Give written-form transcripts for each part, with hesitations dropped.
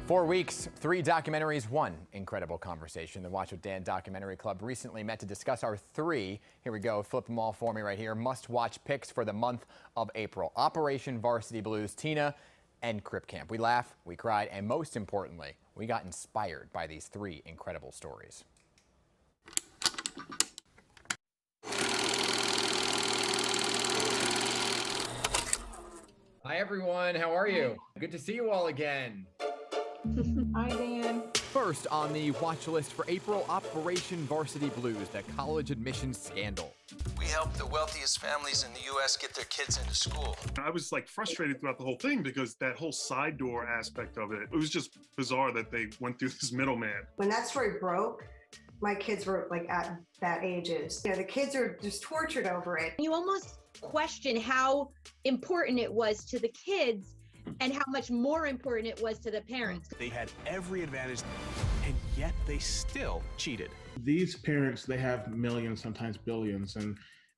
4 weeks, 3 documentaries, 1 incredible conversation. The Watch with Dan Documentary Club recently met to discuss our 3, here we go, flip them all for me right here, must-watch picks for the month of April. Operation Varsity Blues, Tina, and Crip Camp. We laughed, we cried, and most importantly, we got inspired by these 3 incredible stories. Hi everyone, how are you? Good to see you all again. Hi, Dan. First on the watch list for April, Operation Varsity Blues, the college admissions scandal. We help the wealthiest families in the U.S. get their kids into school. I was like frustrated throughout the whole thing because that whole side door aspect of it was just bizarre that they went through this middleman. When that story broke, my kids were like at that ages. You know, the kids are just tortured over it. You almost question how important it was to the kids and how much more important it was to the parents. They had every advantage, and yet they still cheated. These parents, they have millions, sometimes billions, and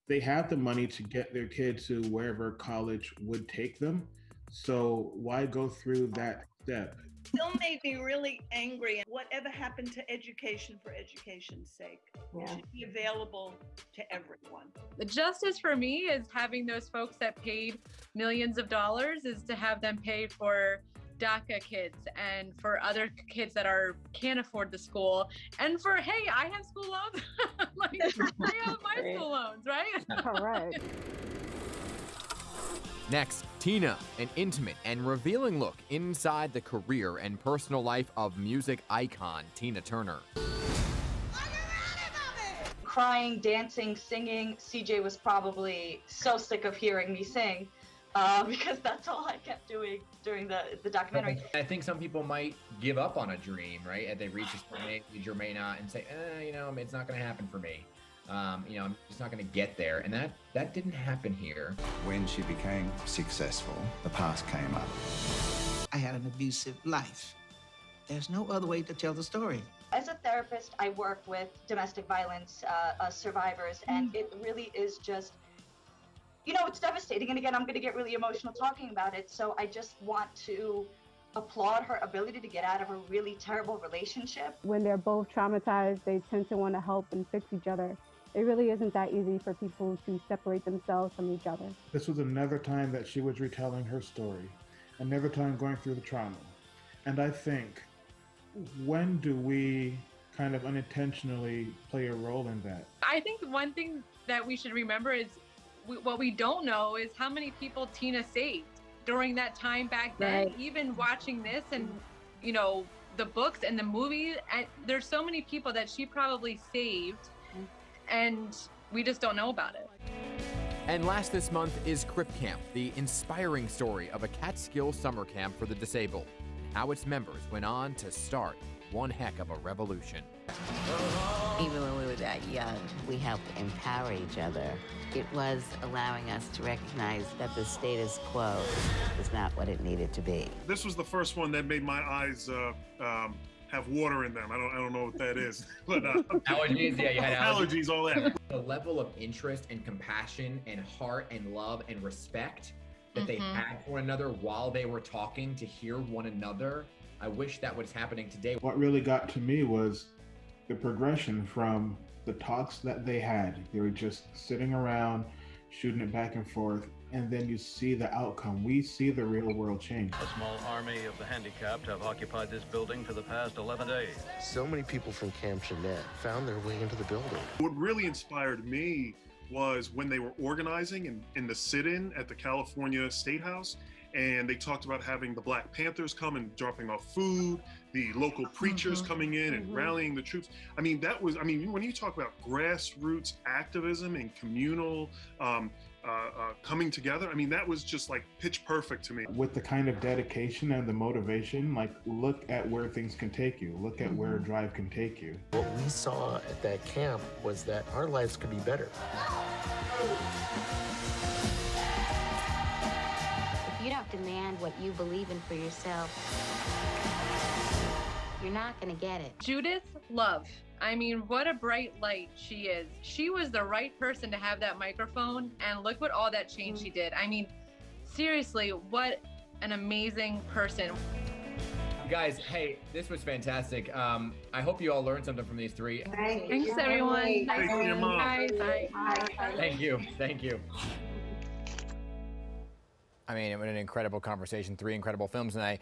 they have the money to get their kids to wherever college would take them. So why go through that step? Still made me really angry. Whatever happened to education for education's sake? It should be available to everyone. The justice for me is having those folks that paid millions of dollars is to have them pay for DACA kids and for other kids that can't afford the school, and for, hey, I have school loans. Like, I have my school loans, right? All right. Next, Tina, an intimate and revealing look inside the career and personal life of music icon Tina Turner. Crying, dancing, singing. CJ was probably so sick of hearing me sing because that's all I kept doing during the documentary. I think some people might give up on a dream, right? And they reach a certain age or may not and say, you know, it's not going to happen for me. You know, I'm just not going to get there. And that didn't happen here. When she became successful, the past came up. I had an abusive life. There's no other way to tell the story. As a therapist, I work with domestic violence survivors, and it really is just, you know, it's devastating. And again, I'm going to get really emotional talking about it. So I just want to applaud her ability to get out of a really terrible relationship. When they're both traumatized, they tend to want to help and fix each other. It really isn't that easy for people to separate themselves from each other. This was another time that she was retelling her story, another time going through the trauma. And I think, when do we kind of unintentionally play a role in that? I think one thing that we should remember is what we don't know is how many people Tina saved during that time back then. Right. Even watching this and, you know, the books and the movies, and there's so many people that she probably saved, and we just don't know about it. And last this month is Crip Camp, the inspiring story of a Catskill summer camp for the disabled. How its members went on to start one heck of a revolution. Even when we were that young, we helped empower each other. It was allowing us to recognize that the status quo is not what it needed to be. This was the first one that made my eyes have water in them. I don't know what that is, but allergies. Yeah, you had allergies, all that. The level of interest and compassion and heart and love and respect that they had for one another while they were talking, to hear one another. I wish that was happening today. What really got to me was the progression from the talks that they had. They were just sitting around, shooting it back and forth, and then you see the outcome. We see the real world change. A small army of the handicapped have occupied this building for the past 11 days. So many people from Camp Jeanette found their way into the building. What really inspired me was when they were organizing in the sit-in at the California State House, and they talked about having the Black Panthers come and dropping off food, the local preachers coming in and rallying the troops. I mean, when you talk about grassroots activism and communal coming together, I mean, that was just like pitch perfect to me. With the kind of dedication and the motivation, like, look at where things can take you. Look at where drive can take you. What we saw at that camp was that our lives could be better. If you don't demand what you believe in for yourself, you're not going to get it. Judith Love. I mean, what a bright light she is. She was the right person to have that microphone, and look what all that change she did. I mean, seriously, what an amazing person. Guys, hey, this was fantastic. I hope you all learned something from these three. Thanks, everyone. Thanks for your mom. Bye. Thank you. Thank you. I mean, it was an incredible conversation, 3 incredible films, and I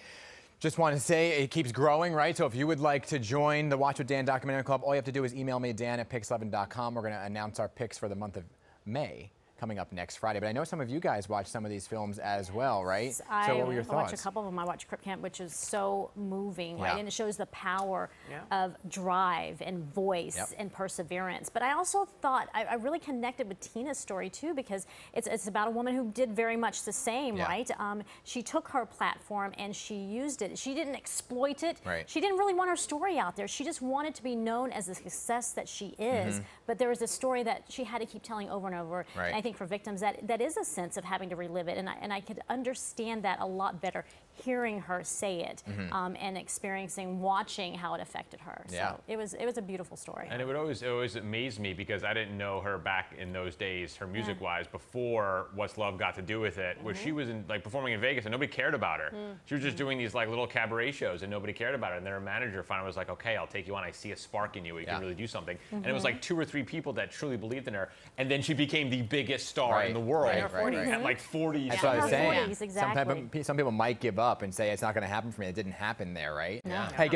just want to say it keeps growing, right? So if you would like to join the Watch with Dan Documentary Club, all you have to do is email me, dan@pix11.com. We're going to announce our picks for the month of May coming up next Friday. But I know some of you guys watched some of these films as well, right? So what were your thoughts? I watched a couple of them. I watched Crip Camp, which is so moving, right? And it shows the power of drive and voice and perseverance. But I also thought, I really connected with Tina's story too, because it's about a woman who did very much the same, right? She took her platform and she used it. She didn't exploit it. Right. She didn't really want her story out there. She just wanted to be known as the success that she is. But there was a story that she had to keep telling over and over. Right. And I think for victims, that is a sense of having to relive it, and I could understand that a lot better hearing her say it and experiencing, watching how it affected her. So it was a beautiful story. And it always amazed me because I didn't know her back in those days, her music-wise, before What's Love Got to Do with It, where she was performing in Vegas and nobody cared about her. She was just doing these little cabaret shows and nobody cared about her. And then her manager finally was like, "Okay, I'll take you on. I see a spark in you. You can really do something." And it was like 2 or 3 people that truly believed in her, and then she became the biggest star in the world at like 40. That's what I was saying. 40s, exactly. Some people might give up and say it's not going to happen for me. It didn't happen there, right? Yeah. Hey, guess